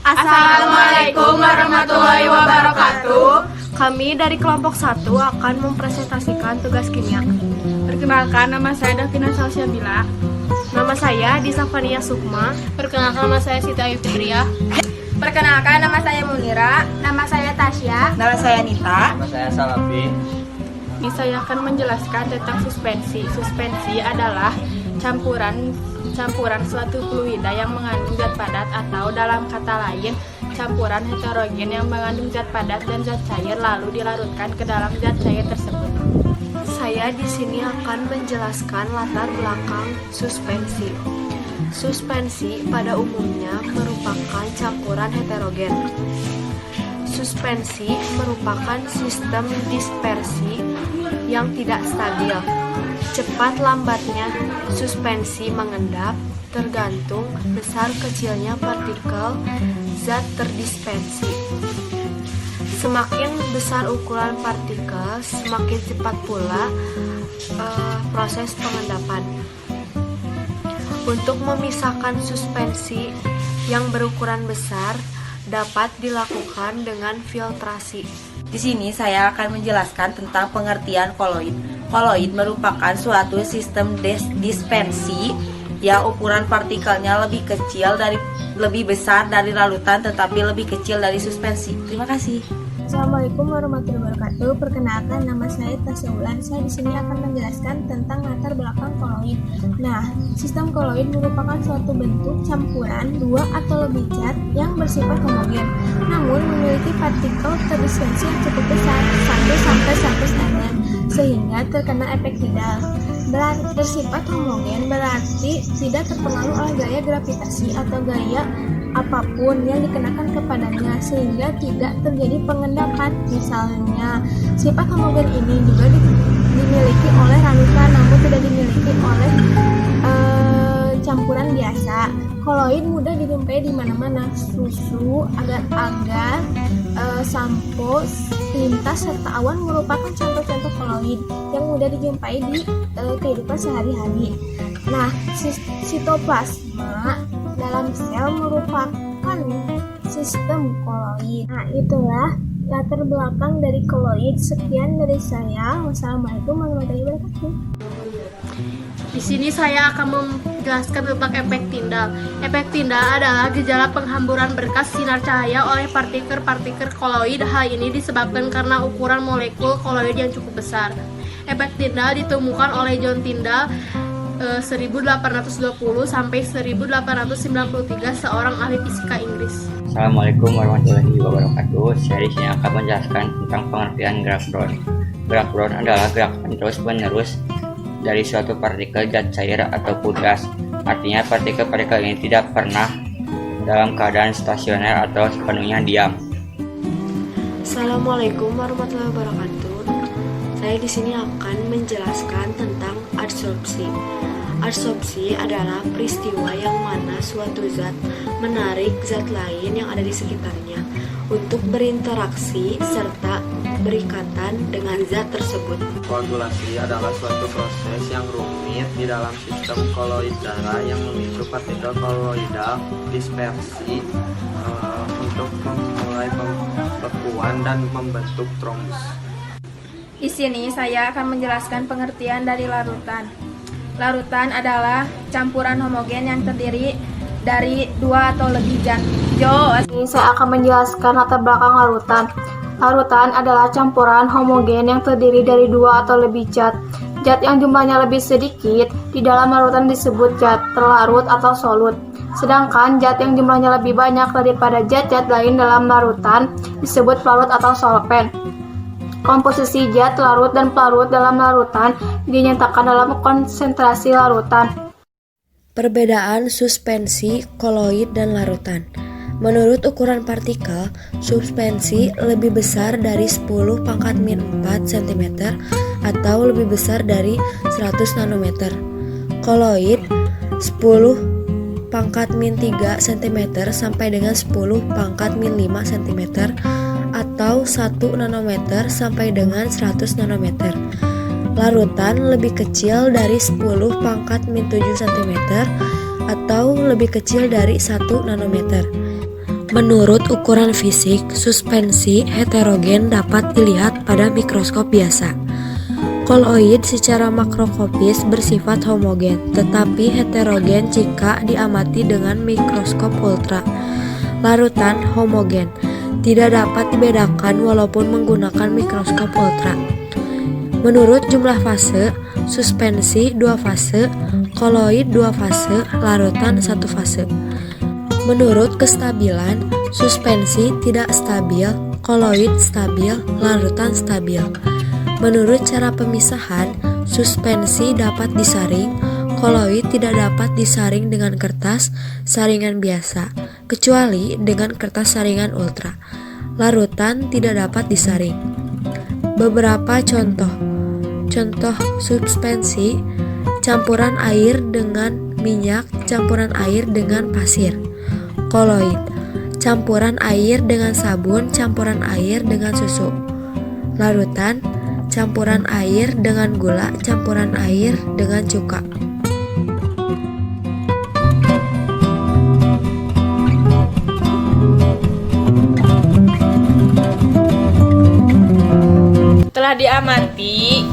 Assalamualaikum warahmatullahi wabarakatuh. Kami dari kelompok 1 akan mempresentasikan tugas kimia. Perkenalkan, nama saya Davina Salsyabila. Nama saya Disafania Sukma. Perkenalkan, nama saya Siti Ayu Fitriah. Perkenalkan, nama saya Munira. Nama saya Tasya. Nama saya Nita. Nama saya Salafi. Saya akan menjelaskan tentang suspensi. Suspensi adalah campuran suatu fluida yang mengandung zat padat, atau dalam kata lain, campuran heterogen yang mengandung zat padat dan zat cair lalu dilarutkan ke dalam zat cair tersebut. Saya di sini akan menjelaskan latar belakang suspensi. Suspensi pada umumnya merupakan campuran heterogen. Suspensi merupakan sistem dispersi yang tidak stabil. Cepat lambatnya suspensi mengendap tergantung besar kecilnya partikel zat terdispersi. Semakin besar ukuran partikel, semakin cepat pula proses pengendapan. Untuk memisahkan suspensi yang berukuran besar dapat dilakukan dengan filtrasi. Di sini saya akan menjelaskan tentang pengertian koloid. Koloid merupakan suatu sistem dispersi yang ukuran partikelnya lebih besar dari larutan tetapi lebih kecil dari suspensi. Terima kasih. Assalamualaikum warahmatullahi wabarakatuh. Perkenalkan, nama saya Tasya Ulan. Saya di sini akan menjelaskan tentang latar belakang koloid. Nah, sistem koloid merupakan suatu bentuk campuran dua atau lebih zat yang bersifat homogen, namun memiliki partikel terdispersi yang cukup besar, 1 sampai 1,5, sehingga terkena efek Tidal. Bersifat homogen berarti tidak terpengaruh oleh gaya gravitasi atau gaya apapun yang dikenakan kepadanya, sehingga tidak terjadi pengendapan. Misalnya, sifat homogen ini juga dimiliki oleh ranutan, namun tidak dimiliki oleh campuran biasa. Koloid mudah dijumpai di mana-mana: susu, agar-agar, sampo, tinta, serta awan merupakan contoh-contoh koloid yang mudah dijumpai di kehidupan sehari-hari. Nah, sitoplasma dalam sel merupakan sistem koloid. Nah, itulah latar belakang dari koloid. Sekian dari saya. Wassalamualaikum warahmatullahi wabarakatuh. Di sini saya akan menjelaskan tentang efek Tyndall. Efek Tyndall adalah gejala penghamburan berkas sinar cahaya oleh partikel-partikel koloid. Hal ini disebabkan karena ukuran molekul koloid yang cukup besar. Efek Tyndall ditemukan oleh John Tyndall 1820 sampai 1893, seorang ahli fisika Inggris. Assalamualaikum warahmatullahi wabarakatuh. Saya di sini akan menjelaskan tentang pengertian gerak Brown. Gerak Brown adalah gerakan terus-menerus dari suatu partikel zat cair atau gas. Artinya partikel-partikel ini tidak pernah dalam keadaan stasioner atau sepenuhnya diam. Assalamualaikum warahmatullahi wabarakatuh. Saya di sini akan menjelaskan tentang adsorpsi. Adsorpsi adalah peristiwa yang mana suatu zat menarik zat lain yang ada di sekitarnya untuk berinteraksi serta berikatan dengan zat tersebut. Koagulasi adalah suatu proses yang rumit di dalam sistem koloid darah yang memicu partikel koloidal dispersi untuk memulai pembekuan dan membentuk trombus. Di sini saya akan menjelaskan pengertian dari larutan. Larutan adalah campuran homogen yang terdiri dari dua atau lebih zat. Ini saya akan menjelaskan latar belakang larutan. Larutan adalah campuran homogen yang terdiri dari dua atau lebih zat. Zat yang jumlahnya lebih sedikit di dalam larutan disebut zat terlarut atau solut. Sedangkan zat yang jumlahnya lebih banyak daripada zat-zat lain dalam larutan disebut pelarut atau solvent. Komposisi zat larut dan pelarut dalam larutan dinyatakan dalam konsentrasi larutan. Perbedaan suspensi, koloid, dan larutan. Menurut ukuran partikel, suspensi lebih besar dari 10 pangkat min 4 cm atau lebih besar dari 100 nanometer. Koloid 10 pangkat min 3 cm sampai dengan 10 pangkat min 5 cm atau 1 nanometer sampai dengan 100 nanometer. Larutan lebih kecil dari 10 pangkat min 7 cm atau lebih kecil dari 1 nanometer. Menurut ukuran fisik, suspensi heterogen dapat dilihat pada mikroskop biasa. Koloid secara makroskopis bersifat homogen, tetapi heterogen jika diamati dengan mikroskop ultra. Larutan homogen tidak dapat dibedakan walaupun menggunakan mikroskop ultra. Menurut jumlah fase, suspensi 2 fase, koloid 2 fase, larutan 1 fase. Menurut kestabilan, suspensi tidak stabil, koloid stabil, larutan stabil. Menurut cara pemisahan, suspensi dapat disaring, koloid tidak dapat disaring dengan kertas saringan biasa, kecuali dengan kertas saringan ultra. Larutan tidak dapat disaring. Beberapa contoh suspensi: campuran air dengan minyak, campuran air dengan pasir. Koloid: campuran air dengan sabun, campuran air dengan susu. Larutan: campuran air dengan gula, campuran air dengan cuka. Telah diamati